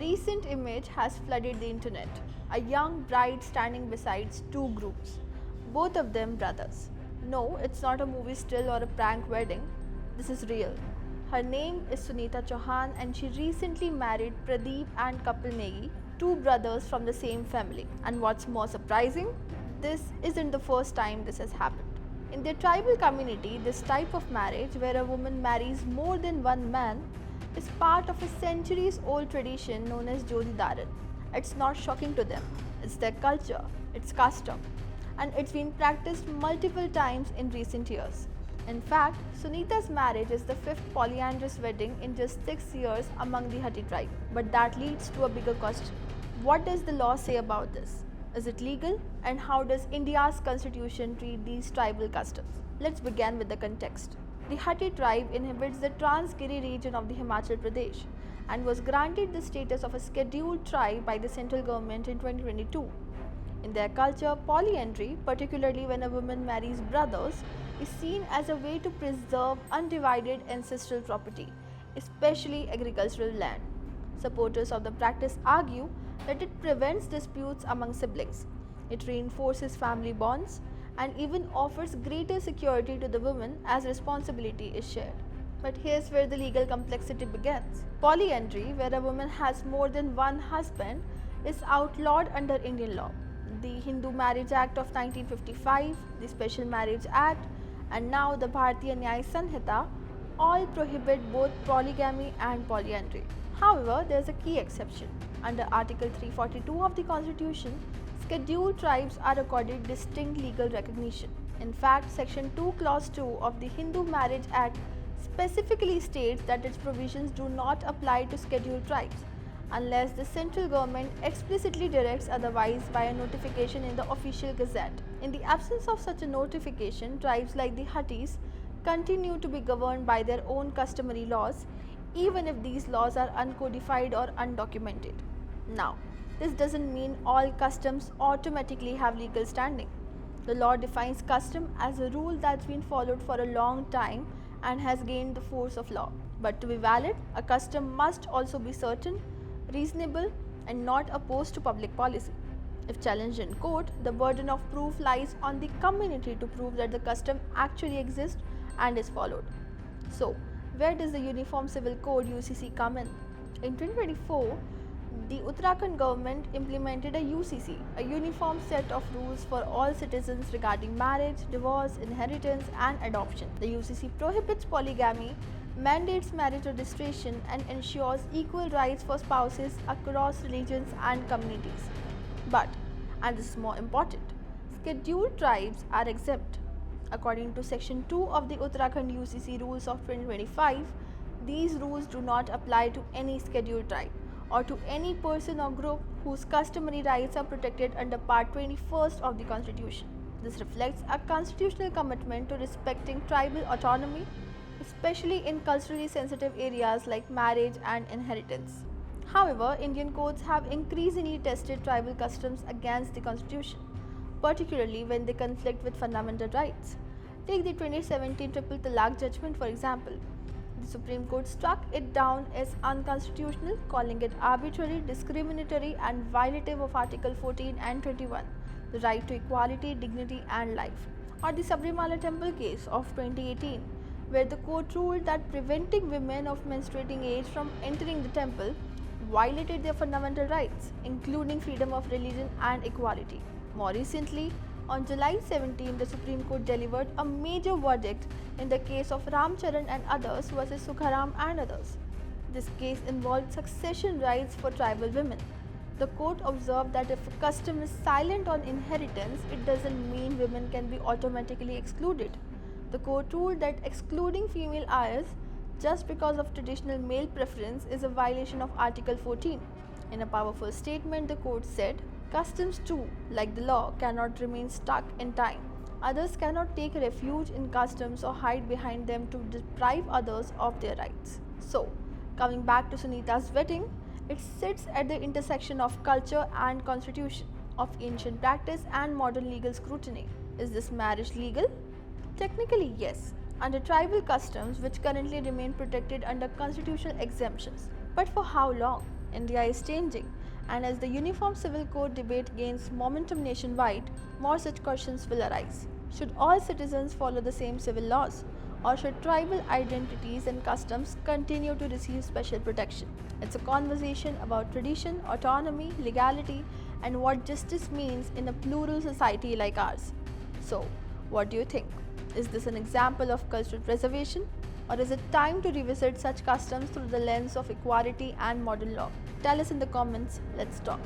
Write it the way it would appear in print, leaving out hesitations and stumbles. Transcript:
A recent image has flooded the internet. A young bride standing beside two grooms, both of them brothers. No, it's not a movie still or a prank wedding. This is real. Her name is Sunita Chauhan and she recently married Pradeep and Kapil Negi, two brothers from the same family. And what's more surprising, this isn't the first time this has happened. In the tribal community, this type of marriage, where a woman marries more than one man, is part of a centuries-old tradition known as Jodidaran. It's not shocking to them. It's their culture, it's custom, and it's been practiced multiple times in recent years. In fact, Sunita's marriage is the fifth polyandrous wedding in just 6 years among the Hatti tribe. But that leads to a bigger question. What does the law say about this? Is it legal? And how does India's constitution treat these tribal customs? Let's begin with the context. The Hatti tribe inhabits the Transgiri region of the Himachal Pradesh and was granted the status of a scheduled tribe by the central government in 2022. In their culture, polyandry, particularly when a woman marries brothers, is seen as a way to preserve undivided ancestral property, especially agricultural land. Supporters of the practice argue that it prevents disputes among siblings, it reinforces family bonds, and even offers greater security to the woman as responsibility is shared. But here's where the legal complexity begins. Polyandry, where a woman has more than one husband, is outlawed under Indian law. The Hindu Marriage Act of 1955, the Special Marriage Act, and now the Bharatiya Nyaya Sanhita all prohibit both polygamy and polyandry. However, there is a key exception. Under Article 342 of the Constitution, scheduled tribes are accorded distinct legal recognition. In fact, Section 2, Clause 2 of the Hindu Marriage Act specifically states that its provisions do not apply to scheduled tribes unless the central government explicitly directs otherwise by a notification in the official gazette. In the absence of such a notification, tribes like the Hattis continue to be governed by their own customary laws, even if these laws are uncodified or undocumented. Now, this doesn't mean all customs automatically have legal standing. The law defines custom as a rule that's been followed for a long time and has gained the force of law. But to be valid, a custom must also be certain, reasonable, and not opposed to public policy. If challenged in court, the burden of proof lies on the community to prove that the custom actually exists and is followed. So, where does the Uniform Civil Code UCC come in? In 2024, the Uttarakhand government implemented a UCC, a uniform set of rules for all citizens regarding marriage, divorce, inheritance, and adoption. The UCC prohibits polygamy, mandates marriage registration, and ensures equal rights for spouses across religions and communities. But, and this is more important, scheduled tribes are exempt. According to Section 2 of the Uttarakhand UCC rules of 2025, these rules do not apply to any scheduled tribe or to any person or group whose customary rights are protected under Part 21st of the Constitution. This reflects a constitutional commitment to respecting tribal autonomy, especially in culturally sensitive areas like marriage and inheritance. However, Indian courts have increasingly tested tribal customs against the Constitution, particularly when they conflict with fundamental rights. Take the 2017 Triple Talaq judgment, for example. The Supreme Court struck it down as unconstitutional, calling it arbitrary, discriminatory, and violative of Article 14 and 21, the right to equality, dignity, and life. Or the Sabrimala Temple case of 2018, where the court ruled that preventing women of menstruating age from entering the temple violated their fundamental rights, including freedom of religion and equality. More recently, on July 17, the Supreme Court delivered a major verdict in the case of Ramcharan and others versus Sukharam and others. This case involved succession rights for tribal women. The court observed that if a custom is silent on inheritance, it doesn't mean women can be automatically excluded. The court ruled that excluding female heirs just because of traditional male preference is a violation of Article 14. In a powerful statement, the court said, "Customs too, like the law, cannot remain stuck in time. Others cannot take refuge in customs or hide behind them to deprive others of their rights." So, coming back to Sunita's wedding, it sits at the intersection of culture and constitution, of ancient practice and modern legal scrutiny. Is this marriage legal? Technically, yes, under tribal customs which currently remain protected under constitutional exemptions. But for how long? India is changing, and as the Uniform Civil Code debate gains momentum nationwide, more such questions will arise. Should all citizens follow the same civil laws? Or should tribal identities and customs continue to receive special protection? It's a conversation about tradition, autonomy, legality, and what justice means in a plural society like ours. So, what do you think? Is this an example of cultural preservation? Or is it time to revisit such customs through the lens of equality and modern law? Tell us in the comments. Let's talk.